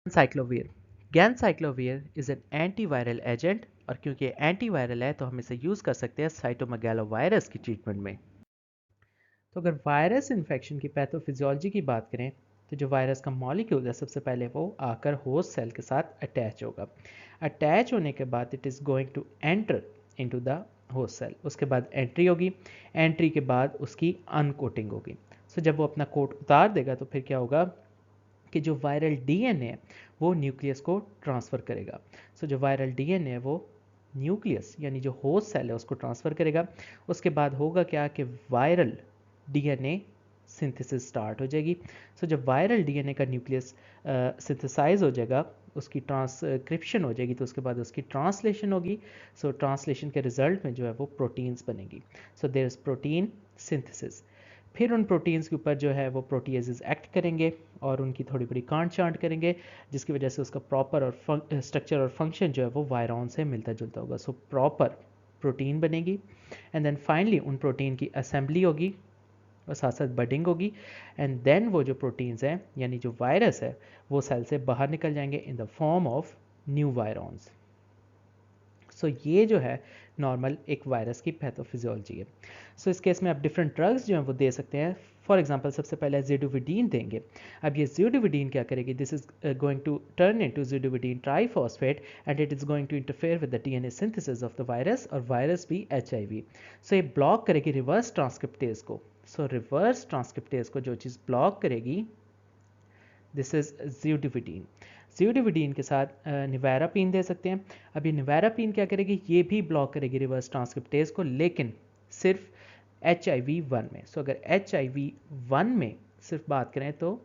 Ganciclovir. Ganciclovir is an antiviral agent और क्योंकि antiviral है तो हम इसे यूज़ कर सकते हैं साइटोमेगालोवायरस की ट्रीटमेंट में। तो अगर वायरस इन्फेक्शन की पैथोफिजियोलॉजी की बात करें तो जो वायरस का मॉलिक्यूल है सबसे पहले वो आकर होस्ट सेल के साथ अटैच होगा। अटैच होने के बाद it is going to enter into the host cell. उसके बाद एंट्री होगी। एंट्री के बाद उसकी अनकोटिंग होगी। सो जब वो अपना कोट उतार देगा तो फिर क्या होगा कि जो वायरल डीएनए है वो न्यूक्लियस को ट्रांसफ़र करेगा। सो जो वायरल डीएनए है वो न्यूक्लियस यानी जो होस्ट सेल है उसको ट्रांसफ़र करेगा। उसके बाद होगा क्या कि वायरल डीएनए सिंथेसिस स्टार्ट हो जाएगी। सो जब वायरल डीएनए का न्यूक्लियस सिंथेसाइज हो जाएगा, उसकी ट्रांसक्रिप्शन हो जाएगी, तो उसके बाद उसकी ट्रांसलेशन होगी। सो ट्रांसलेशन के रिजल्ट में जो है वो प्रोटीन्स बनेंगी। So there is protein synthesis. फिर उन प्रोटीन्स के ऊपर जो है वो प्रोटीएजेस एक्ट करेंगे और उनकी थोड़ी बड़ी कांट चांट करेंगे, जिसकी वजह से उसका प्रॉपर और स्ट्रक्चर और फंक्शन जो है वो वायरॉन से मिलता जुलता होगा। सो प्रॉपर प्रोटीन बनेगी एंड देन फाइनली उन प्रोटीन की असेंबली होगी और साथ साथ बडिंग होगी एंड देन वो जो प्रोटीन्स हैं यानी जो वायरस है वो सेल से बाहर निकल जाएंगे in the form of new virions. So ये जो है नॉर्मल एक वायरस की पैथोफिजियोलॉजी है। सो इस केस में आप डिफरेंट ड्रग्स जो हैं वो दे सकते हैं। फॉर एग्जांपल सबसे पहले ज़िडोविडीन देंगे। अब ये ज़िडोविडीन क्या करेगी, this is going to turn into zidovudine triphosphate and it is going to interfere with the DNA synthesis of the virus और वायरस भी एचआईवी। सो ये ब्लॉक करेगी रिवर्स ट्रांसक्रिप्टेज को। सो रिवर्स ट्रांसक्रिप्टेज को जो चीज़ ब्लॉक करेगी दिस इज ज़िडोविडीन। ज़िडोविडीन के साथ निवारापीन दे सकते हैं। अब ये निवारापीन क्या करेगी, ये भी ब्लॉक करेगी रिवर्स ट्रांसक्रिप्टेज को, लेकिन सिर्फ एच आई वी वन में। सो अगर एच आई वी वन में सिर्फ बात करें तो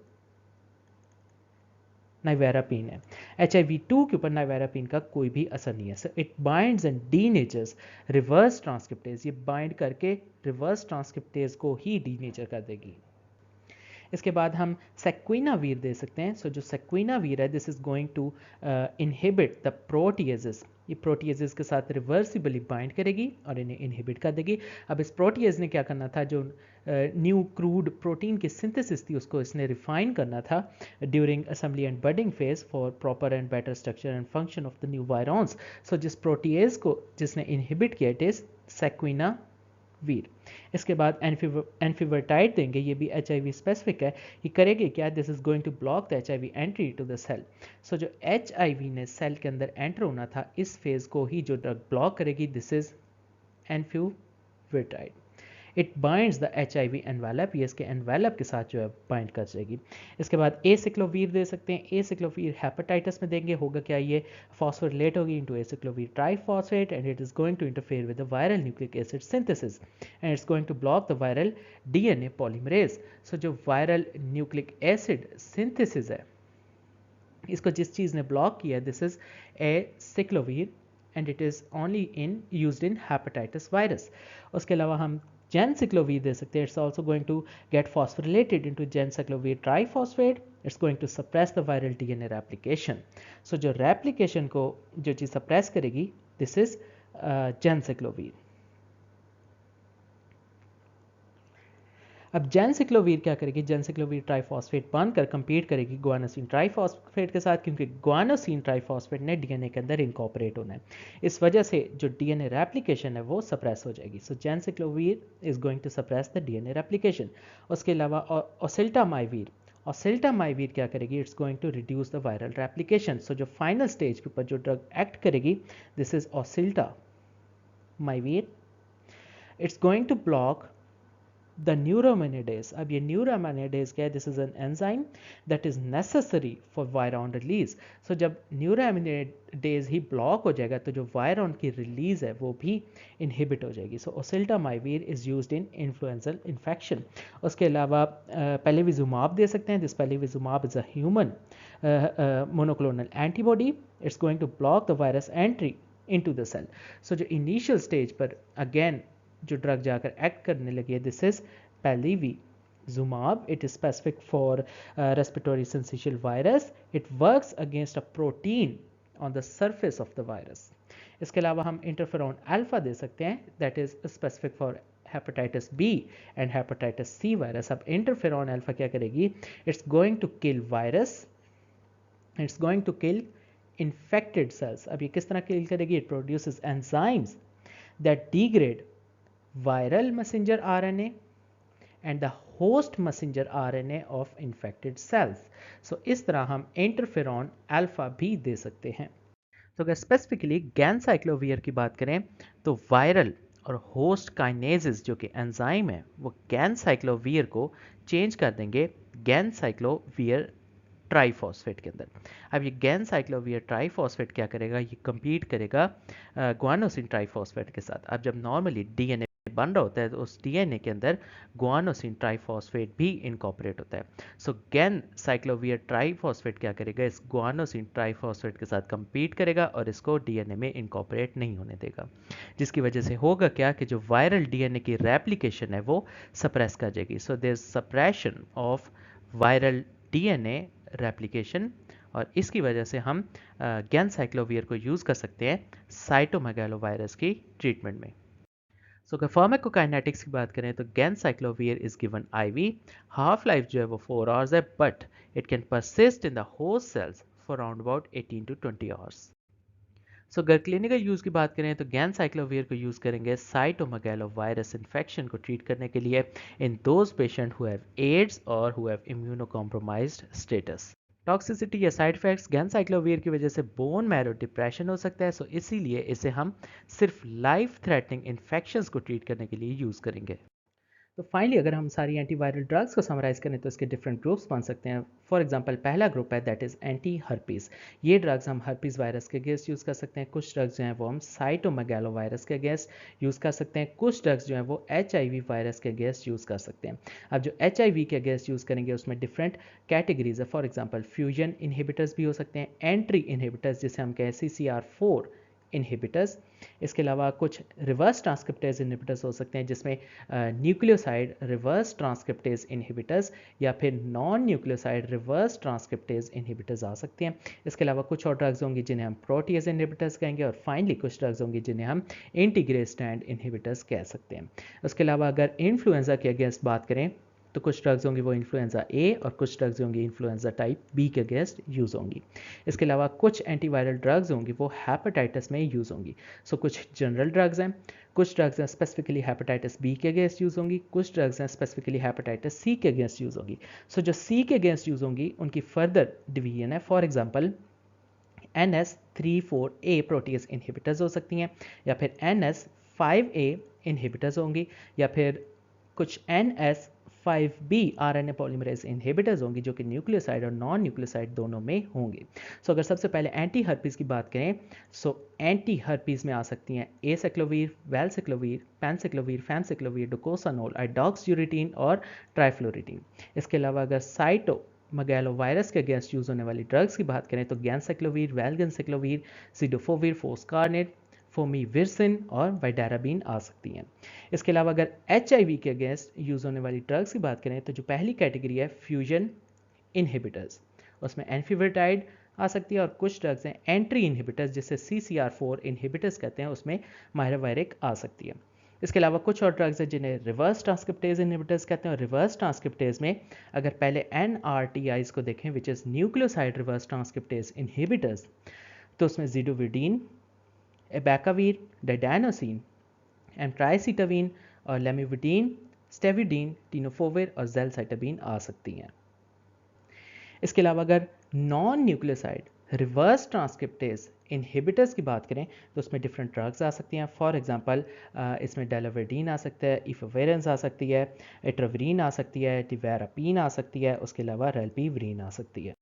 नाइवेरापीन है। एच आई वी टू के ऊपर नाइवेरापीन का कोई भी असर नहीं है। So it binds and denatures reverse transcriptase. ये बाइंड करके रिवर्स ट्रांसक्रिप्टेज को ही डी नेचर कर देगी। इसके बाद हम सेक्विनावीर दे सकते हैं। सो जो सेक्विनावीर है this is going to inhibit the proteases. ये प्रोटीएजेस के साथ रिवर्सिबली बाइंड करेगी और इन्हें इनहिबिट कर देगी। अब इस प्रोटीएज ने क्या करना था, जो न्यू क्रूड प्रोटीन की सिंथेसिस थी उसको इसने रिफाइन करना था during assembly and budding phase for proper and better structure and function of the new virions. So जिस प्रोटीएज को जिसने इनहिबिट किया इट इज सेक्विना वीर। इसके बाद एनफीवर्टाइड देंगे, ये भी एच आई वी स्पेसिफिक है। ये करेगी क्या, this is going to block the H I V entry to the cell. So जो एच आई वी ने सेल के अंदर एंटर होना था इस फेज को ही जो ड्रग ब्लॉक करेगी this is enfuvirtide. It binds the H I V envelope, ये इसके एनवेलप के साथ जो है बाइंड कर जाएगी। इसके बाद एसिक्लोवीर दे सकते हैं। एसिक्लोवीर हेपेटाइटिस में देंगे, होगा क्या, ये फॉस्फोरिलेट होगी into acyclovir triphosphate and it is going to interfere with the viral nucleic acid synthesis and it's going to block the viral DNA polymerase. So जो वायरल न्यूक्लिक एसिड सिंथेसिस है इसको जिस चीज़ ने ब्लॉक किया this is acyclovir and it is only in used in hepatitis virus. उसके अलावा हम ganciclovir दे सकते हैं। It's also going to get phosphorylated into ganciclovir triphosphate. It's going to suppress the viral DNA replication. So जो replication को जो चीज़ सप्रेस करेगी दिस इज जेनसिक्लोवीर। अब जेनसिक्लोवीर क्या करेगी, जेनसिक्लोवीर ट्राइफॉस्फेट बनकर कंपीट करेगी गुआनोसिन ट्राइफॉस्फेट के साथ, क्योंकि गुआनोसिन ट्राइफॉस्फेट ने डीएनए के अंदर इनकॉर्पोरेट होना है। इस वजह से जो डीएनए रेप्लिकेशन है वो सप्रेस हो जाएगी। So ganciclovir is going to suppress the DNA replication. उसके अलावा ओसिल्टामाइवीर, ओसिल्टामाइवीर क्या करेगी, it's going to reduce the viral replication. So जो फाइनल स्टेज के ऊपर जो ड्रग एक्ट करेगी this is oseltamivir. It's going to block the neuraminidase. अब ये neuraminidase क्या है, this is an enzyme that is necessary for virion release. So जब neuraminidase ही ब्लॉक हो जाएगा तो जो वायरॉन की रिलीज है वो भी इनहिबिट हो जाएगी। So oseltamivir is used in influenzal infection. उसके अलावा पेलीविजुमाब दे सकते हैं। This palivizumab is a human monoclonal antibody. It's going to block the virus entry into the cell. So जो इनिशियल स्टेज पर अगेन जो ड्रग जाकर एक्ट करने लगी है this is palivizumab. It is specific for respiratory syncytial virus. It works against a protein on the surface of the virus. इसके अलावा हम इंटरफेरॉन अल्फा दे सकते हैं that is specific for hepatitis B and hepatitis C virus. अब interferon alpha क्या करेगी, it's going to kill virus it's going to kill infected cells. अब ये किस तरह किल करेगी? It produces enzymes that degrade viral messenger RNA and the host messenger RNA of infected cells. So इस तरह हम इंटरफेरॉन अल्फा भी दे सकते हैं। तो अगर स्पेसिफिकली गैनसाइक्लोवियर की बात करें तो वायरल और होस्ट काइनेजेस जो कि एंजाइम है वो गैनसाइक्लोवियर को चेंज कर देंगे गैनसाइक्लोवियर ट्राइफॉस्फेट के अंदर। अब ये गैनसाइक्लोवियर ट्राइफॉस्फेट क्या करेगा? ये कंपीट करेगा ग्वानोसिन ट्राइफॉस्फेट के साथ। अब जब नॉर्मली डीएनए बन रहा होता है तो उस डीएनए के अंदर ग्वानोसिन ट्राइफॉस्फेट भी इनकॉर्पोरेट होता है। सो गैन साइक्लोवियर ट्राइफॉस्फेट क्या करेगा? इस ग्वानोसिन ट्राइफॉस्फेट के साथ कंपीट करेगा और इसको डीएनए में इनकॉर्पोरेट नहीं होने देगा, जिसकी वजह से होगा क्या कि जो वायरल डीएनए की रेप्लिकेशन है वो सप्रेस कर जाएगी। So there is suppression of viral DNA replication, और इसकी वजह से हम गैनसाइक्लोवियर को यूज़ कर सकते हैं साइटोमेगालोवायरस की ट्रीटमेंट में। सो अगर फार्माकोकाइनेटिक्स की बात करें तो ganciclovir is given IV. Half life जो है वो 4 आवर्स है, but it can persist in the host cells for around about 18 to 20 hours. So अगर क्लिनिकल यूज़ की बात करें तो गैनसाइक्लोवियर को यूज़ करेंगे साइटोमेगालोवायरस इन्फेक्शन को ट्रीट करने के लिए in those patient who have AIDS और who have immunocompromised status. Toxicity या साइड इफेक्ट्स गैनसाइक्लोवियर की वजह से बोन मैरो डिप्रेशन हो सकता है, सो इसीलिए इसे हम सिर्फ लाइफ थ्रेटनिंग इन्फेक्शंस को ट्रीट करने के लिए यूज़ करेंगे। तो फाइनली अगर हम सारी एंटीवायरल ड्रग्स को समराइज़ करें तो इसके डिफरेंट ग्रुप्स बन सकते हैं। फॉर एग्जांपल पहला ग्रुप है दैट इज़ एंटी हर्पीज़। ये ड्रग्स हम हर्पीज़ वायरस के अगेंस्ट यूज़ कर सकते हैं। कुछ ड्रग्स जो हैं वो हम साइटोमेगालो वायरस के अगेंस्ट यूज़ कर सकते हैं। कुछ ड्रग्स जो हैं वो HIV वायरस के अगेंस्ट यूज़ कर सकते हैं। अब जो HIV के अगेंस्ट यूज़ करेंगे उसमें डिफरेंट कैटेगरीज है। फॉर एग्जाम्पल फ्यूजन इनहिबिटर्स भी हो सकते हैं, एंट्री इनहिबिटर्स जिसे हम कहें CCR4 इनहिबिटर्स। इसके अलावा कुछ रिवर्स ट्रांसक्रिप्टेज इनहिबिटर्स हो सकते हैं जिसमें न्यूक्लियोसाइड रिवर्स ट्रांसक्रिप्टेज इनहिबिटर्स या फिर non nucleoside reverse transcriptase inhibitors आ सकते हैं। इसके अलावा कुछ और ड्रग्स होंगी जिन्हें हम प्रोटीज इनहिबिटर्स कहेंगे, और फाइनली कुछ ड्रग्स होंगी जिन्हें हम इंटीग्रेज स्टैंड इनहिबिटर्स कह सकते हैं। उसके अलावा अगर इन्फ्लुएंजा के अगेंस्ट बात करें तो कुछ ड्रग्स होंगी वो इन्फ्लुएंजा ए और कुछ ड्रग्स होंगी इन्फ्लुएंजा टाइप बी के अगेंस्ट यूज़ होंगी। इसके अलावा कुछ एंटीवायरल ड्रग्स होंगी वो हेपेटाइटिस में यूज़ होंगी। सो कुछ जनरल ड्रग्स हैं, कुछ ड्रग्स हैं स्पेसिफिकली हेपेटाइटिस बी के अगेंस्ट यूज़ होंगी, कुछ ड्रग्स हैं स्पेसिफिकली हेपेटाइटिस सी के अगेंस्ट यूज़ होंगी। सो जो सी के अगेंस्ट यूज़ होंगी उनकी फर्दर डिवीजन है। For example NS34A protease inhibitors हो सकती हैं, या फिर NS5A इनहिबिटर्स होंगी, या फिर कुछ NS5B RNA पॉलीमरेज इनहिबिटर्स होंगी जो कि न्यूक्लियोसाइड और नॉन न्यूक्लियोसाइड दोनों में होंगे। सो अगर सबसे पहले एंटी हर्पीज़ की बात करें सो एंटी हर्पीज़ में आ सकती हैं एसाइक्लोवीर, वैलसाइक्लोवीर, पैनसाइक्लोवीर, फैमसाइक्लोवीर, डोकोसानोल, आइडॉक्सयूरिटीन और ट्राइफ्लोरिटीन। इसके अलावा अगर साइटोमेगालोवायरस के अगेंस्ट यूज़ होने वाली ड्रग्स की बात करें तो गैनसाइक्लोवीर, वैलगेनसाइक्लोवीर, सिडोफोविर, फोस्कारनेट, फोमीविरसिन और वाइडाराबिन आ सकती हैं। इसके अलावा अगर HIV के अगेंस्ट यूज़ होने वाली ड्रग्स की बात करें तो जो पहली कैटेगरी है फ्यूजन इनहिबिटर्स, उसमें एनफीवर्टाइड आ सकती है, और कुछ ड्रग्स हैं एंट्री इनहिबिटर्स जिसे CCR4 इनहिबिटर्स कहते हैं, उसमें मायरावायरिक आ सकती है। इसके अलावा कुछ और ड्रग्स हैं जिन्हें रिवर्स ट्रांसक्रिप्टेज इनहिबिटर्स कहते हैं, और रिवर्स ट्रांसक्रिप्टेज में अगर पहले NRTIs को देखें which is nucleoside reverse transcriptase inhibitors, तो उसमें जिडोविडीन, एबैकावीर, डाइडानोसिन, एमट्राइसिटावीन और लेमिविडीन, स्टेविडीन, टीनोफोविर और जेलसाइटाबीन आ सकती हैं। इसके अलावा अगर non nucleoside reverse transcriptase inhibitors की बात करें तो उसमें डिफरेंट ड्रग्स आ सकती हैं। फॉर एग्जांपल इसमें डेलावेडीन आ सकता है, इफोवेरेंस आ सकती है, एट्रोवरीन आ सकती है, टिवेरापीन आ सकती है, उसके अलावा रेल्पीवरीन आ सकती है।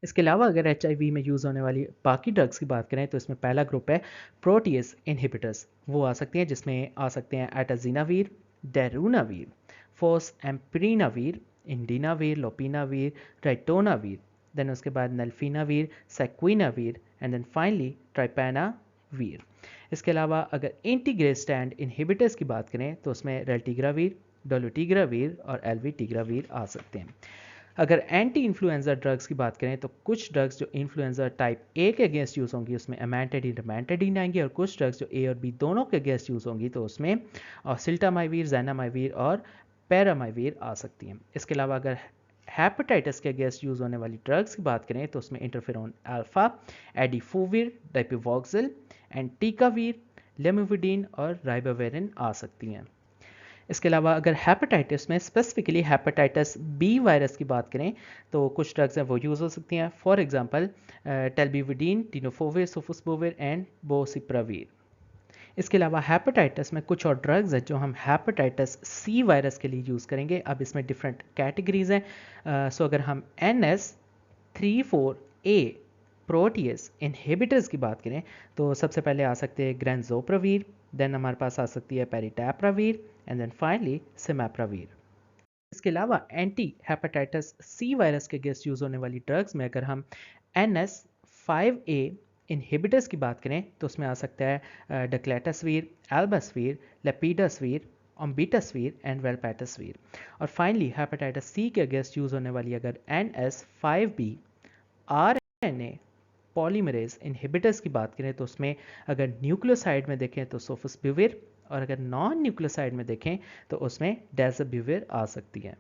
इसके अलावा अगर HIV में यूज़ होने वाली बाकी ड्रग्स की बात करें तो इसमें पहला ग्रुप है प्रोटीज इनहिबिटर्स, वो आ सकती हैं जिसमें आ सकते हैं एटाजिनावीर, डेरुनावीर, फोसएम्प्रीनावीर, इंडिनावीर, लोपिनावीर, राइटोनावीर, देन उसके बाद नल्फीनावीर, सेक्विनावीर एंड देन फाइनली ट्राइपेनावीर। इसके अलावा अगर इंटीग्रेज स्टैंड इनहिबिटर्स की बात करें तो उसमें रेल्टिग्रावीर, डोलोटिग्रावीर और एल्विटिग्रावीर आ सकते हैं। अगर एंटी इन्फ्लुएंजा ड्रग्स की बात करें तो कुछ ड्रग्स जो इन्फ्लुएंजा टाइप ए के अगेंस्ट यूज़ होंगी उसमें एमेंटेडिन, रमेंटेडिन आएंगे, और कुछ ड्रग्स जो ए और बी दोनों के अगेंस्ट यूज़ होंगी तो उसमें सिल्टामाइवीर, जैनामाइवीर और पैरामाइवीर आ सकती हैं। इसके अलावा अगर हेपेटाइटिस के अगेंस्ट यूज़ होने वाली ड्रग्स की बात करें तो उसमें इंटरफेरोन अल्फा, एडिफोविर, डाइपिवॉक्सिल, एंटिकावीर, लेमिविडीन और राइबाविरिन आ सकती हैं। इसके अलावा अगर हेपेटाइटिस में स्पेसिफिकली हेपेटाइटिस बी वायरस की बात करें तो कुछ ड्रग्स हैं वो यूज़ हो सकती हैं। For example telbivudine, tenofovir, sofosbuvir and boceprevir. इसके अलावा हेपेटाइटिस में कुछ और ड्रग्स हैं जो हम हेपेटाइटिस सी वायरस के लिए यूज़ करेंगे। अब इसमें डिफरेंट कैटेगरीज हैं। सो अगर हम NS34A प्रोटीएस इनहिबिटर्स की बात करें तो सबसे पहले आ सकते हैं ग्रेंजोप्रावीर, देन हमारे पास आ सकती है पेरिटैप्रावीर एंड देन फाइनली सिमैप्रावीर। इसके अलावा एंटी हेपेटाइटिस सी वायरस के अगेंस्ट यूज़ होने वाली ड्रग्स में अगर हम NS5A इनहिबिटर्स की बात करें तो उसमें आ सकता है डक्लेटास्वीर, एल्बास्वीर, लेपिडास्वीर, ओम्बिटास्वीर एंड वेलपैटास्वीर। और फाइनली हेपेटाइटिस सी के अगेंस्ट यूज़ होने वाली अगर NS5B RNA पॉलीमरेज इनहिबिटर्स की बात करें तो उसमें अगर न्यूक्लियोसाइड में देखें तो सोफोस्बुविर और अगर नॉन न्यूक्लियोसाइड में देखें तो उसमें डेजाब्यूविर आ सकती है।